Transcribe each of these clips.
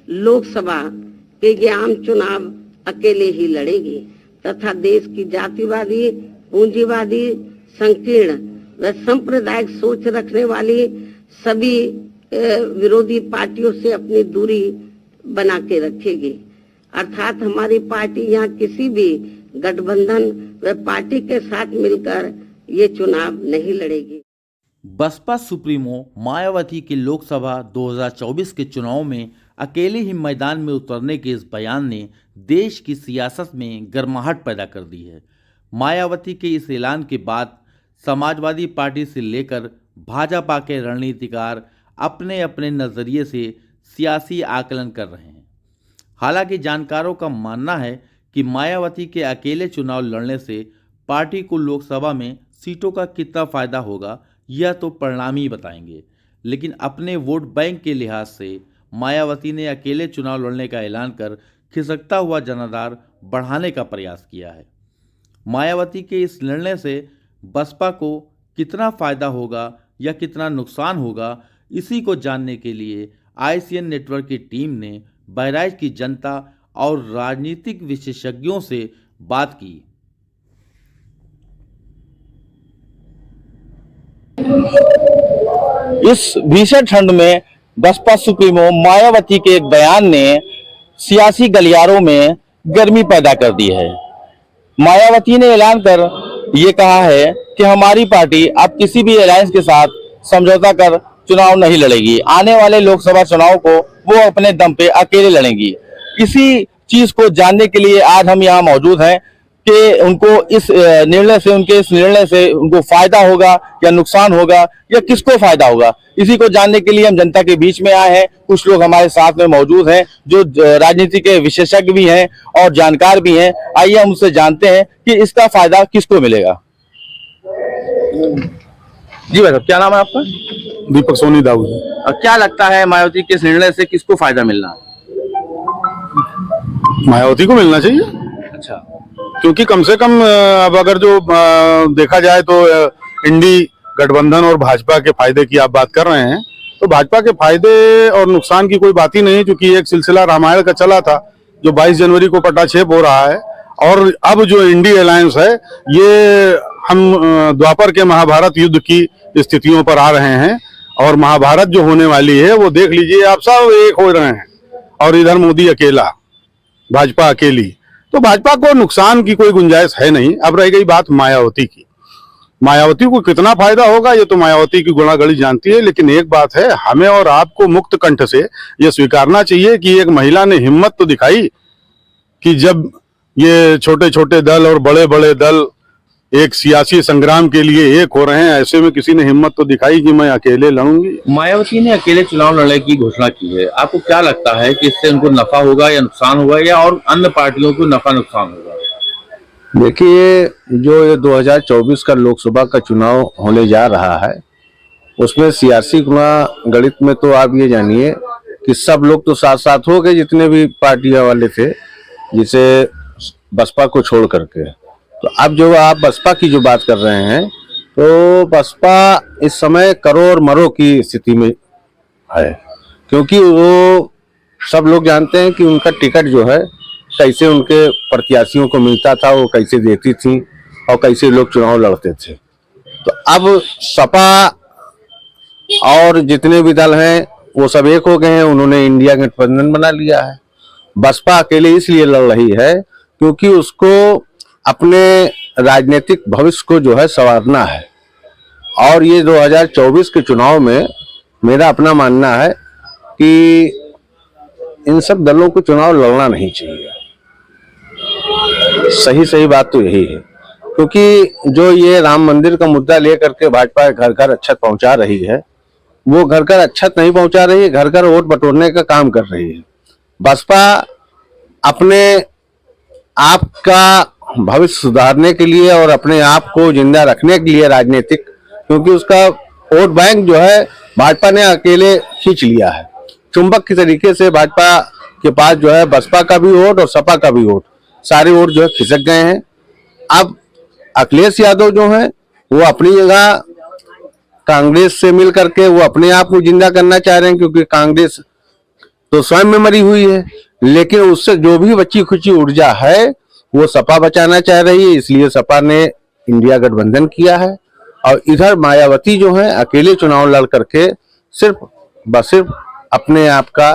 लोकसभा के ये आम चुनाव अकेले ही लड़ेगी तथा देश की जातिवादी, पूंजीवादी, संकीर्ण व सांप्रदायिक सोच रखने वाली सभी विरोधी पार्टियों से अपनी दूरी बना के रखेगी। अर्थात हमारी पार्टी यहाँ किसी भी गठबंधन व पार्टी के साथ मिलकर ये चुनाव नहीं लड़ेगी। बसपा सुप्रीमो मायावती के लोकसभा 2024 के चुनाव में अकेले ही मैदान में उतरने के इस बयान ने देश की सियासत में गर्माहट पैदा कर दी है। मायावती के इस ऐलान के बाद समाजवादी पार्टी से लेकर भाजपा के रणनीतिकार अपने अपने नज़रिए से सियासी आकलन कर रहे हैं। हालांकि जानकारों का मानना है कि मायावती के अकेले चुनाव लड़ने से पार्टी को लोकसभा में सीटों का कितना फ़ायदा होगा यह तो परिणाम ही बताएंगे, लेकिन अपने वोट बैंक के लिहाज से मायावती ने अकेले चुनाव लड़ने का ऐलान कर खिसकता हुआ जनाधार बढ़ाने का प्रयास किया है। मायावती के इस निर्णय से बसपा को कितना फ़ायदा होगा या कितना नुकसान होगा, इसी को जानने के लिए ICN नेटवर्क की टीम ने बहराइच की जनता और राजनीतिक विशेषज्ञों से बात की। इस भीषण ठंड में बसपा सुप्रीमो मायावती के एक बयान ने सियासी गलियारों में गर्मी पैदा कर दी है। मायावती ने ऐलान कर ये कहा है कि हमारी पार्टी अब किसी भी अलायंस के साथ समझौता कर चुनाव नहीं लड़ेगी। आने वाले लोकसभा चुनाव को वो अपने दम पे अकेले लड़ेंगी। इसी चीज को जानने के लिए आज हम यहाँ मौजूद हैं कि उनको इस निर्णय से उनको फायदा होगा या नुकसान होगा या किसको फायदा होगा, इसी को जानने के लिए हम जनता के बीच में आए हैं। कुछ लोग हमारे साथ में मौजूद हैं जो राजनीति के विशेषज्ञ भी हैं और जानकार भी हैं। आइए हम उनसे जानते हैं कि इसका फायदा किसको मिलेगा। जी भाई साहब, क्या नाम है आपका? दीपक सोनी दाऊद। क्या लगता है मायावती के इस निर्णय से किसको फायदा मिलना है? मायावती को मिलना चाहिए। अच्छा, क्योंकि कम से कम अब अगर जो देखा जाए तो इंडी गठबंधन और भाजपा के फायदे की आप बात कर रहे हैं, तो भाजपा के फायदे और नुकसान की कोई बात ही नहीं, क्योंकि एक सिलसिला रामायण का चला था जो 22 जनवरी को पटाक्षेप हो रहा है। और अब जो इंडी अलायंस है ये हम द्वापर के महाभारत युद्ध की स्थितियों पर आ रहे हैं और महाभारत जो होने वाली है वो देख लीजिए आप, सब एक हो रहे हैं और इधर मोदी अकेला, भाजपा अकेली। तो भाजपा को नुकसान की कोई गुंजाइश है नहीं। अब रह गई बात मायावती की। मायावती को कितना फायदा होगा ये तो मायावती की गुणागड़ी जानती है, लेकिन एक बात है, हमें और आपको मुक्त कंठ से ये स्वीकारना चाहिए कि एक महिला ने हिम्मत तो दिखाई कि जब ये छोटे छोटे दल और बड़े बड़े दल एक सियासी संग्राम के लिए एक हो रहे हैं, ऐसे में किसी ने हिम्मत तो दिखाई कि मैं अकेले लड़ूंगी। मायावती ने अकेले चुनाव लड़ने की घोषणा की है। आपको क्या लगता है कि इससे उनको नफा होगा या नुकसान होगा, या और अन्य पार्टियों को नफा नुकसान होगा? देखिए, जो ये 2024 का लोकसभा का चुनाव होने जा रहा है उसमें सियासी गणित में तो आप ये जानिए कि सब लोग तो साथ साथ हो गए, जितने भी पार्टियां वाले थे, जिसे बसपा को छोड़ करके। तो अब जो आप बसपा की जो बात कर रहे हैं, तो बसपा इस समय करो और मरो की स्थिति में है, क्योंकि वो सब लोग जानते हैं कि उनका टिकट जो है कैसे उनके प्रत्याशियों को मिलता था, वो कैसे देती थी और कैसे लोग चुनाव लड़ते थे। तो अब सपा और जितने भी दल हैं वो सब एक हो गए हैं, उन्होंने इंडिया गठबंधन बना लिया है। बसपा अकेले इसलिए लड़ रही है क्योंकि उसको अपने राजनीतिक भविष्य को जो है संवारना है। और ये 2024 के चुनाव में मेरा अपना मानना है कि इन सब दलों को चुनाव लड़ना नहीं चाहिए। सही बात तो यही है, क्योंकि जो ये राम मंदिर का मुद्दा लेकर के भाजपा घर घर अच्छत पहुंचा रही है, वो घर घर अच्छत नहीं पहुंचा रही है, घर घर वोट बटोरने का काम कर रही है। बसपा अपने आप का भविष्य सुधारने के लिए और अपने आप को जिंदा रखने के लिए राजनीतिक, क्योंकि उसका वोट बैंक जो है भाजपा ने अकेले खींच लिया है। चुंबक की तरीके से भाजपा के पास जो है बसपा का भी वोट और सपा का भी वोट, सारे वोट जो है खिसक गए हैं। अब अखिलेश यादव जो है वो अपनी जगह कांग्रेस से मिल करके वो अपने आप को जिंदा करना चाह रहे हैं, क्योंकि कांग्रेस तो स्वयं में मरी हुई है, लेकिन उससे जो भी बची खुची ऊर्जा है वो सपा बचाना चाह रही है, इसलिए सपा ने इंडिया गठबंधन किया है। और इधर मायावती जो है अकेले चुनाव लड़ करके सिर्फ अपने आप का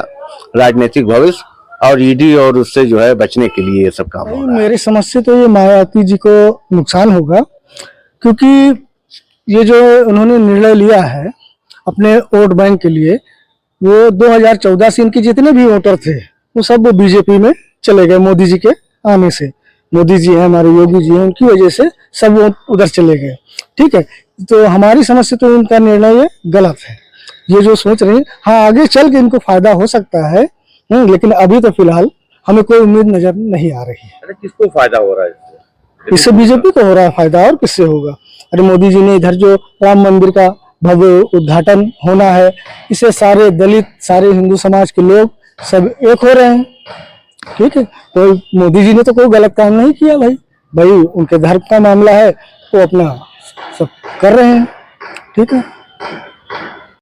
राजनीतिक भविष्य और ईडी और उससे जो है बचने के लिए ये सब काम हो रहा है। मेरी समझ से तो ये मायावती जी को नुकसान होगा, क्योंकि ये जो उन्होंने निर्णय लिया है अपने वोट बैंक के लिए, वो 2014 से इनके जितने भी वोटर थे वो सब बीजेपी में चले गए। मोदी जी के आने से, मोदी जी हैं हमारे, योगी जी हैं, उनकी वजह से सब वो उधर चले गए। ठीक है, तो हमारी समझ से तो इनका निर्णय ये गलत है, ये जो सोच रहे हैं। हाँ, आगे चल के इनको फायदा हो सकता है, लेकिन अभी तो फिलहाल हमें कोई उम्मीद नजर नहीं आ रही है। किसको फायदा हो रहा है इससे बीजेपी को हो रहा है फायदा, और किससे होगा। अरे मोदी जी ने इधर जो राम मंदिर का भव्य उद्घाटन होना है, इससे सारे दलित, सारे हिंदू समाज के लोग सब एक हो रहे हैं। ठीक है, तो मोदी जी ने तो कोई गलत काम नहीं किया भाई उनके धर्म का मामला है, वो अपना सब कर रहे हैं। ठीक है।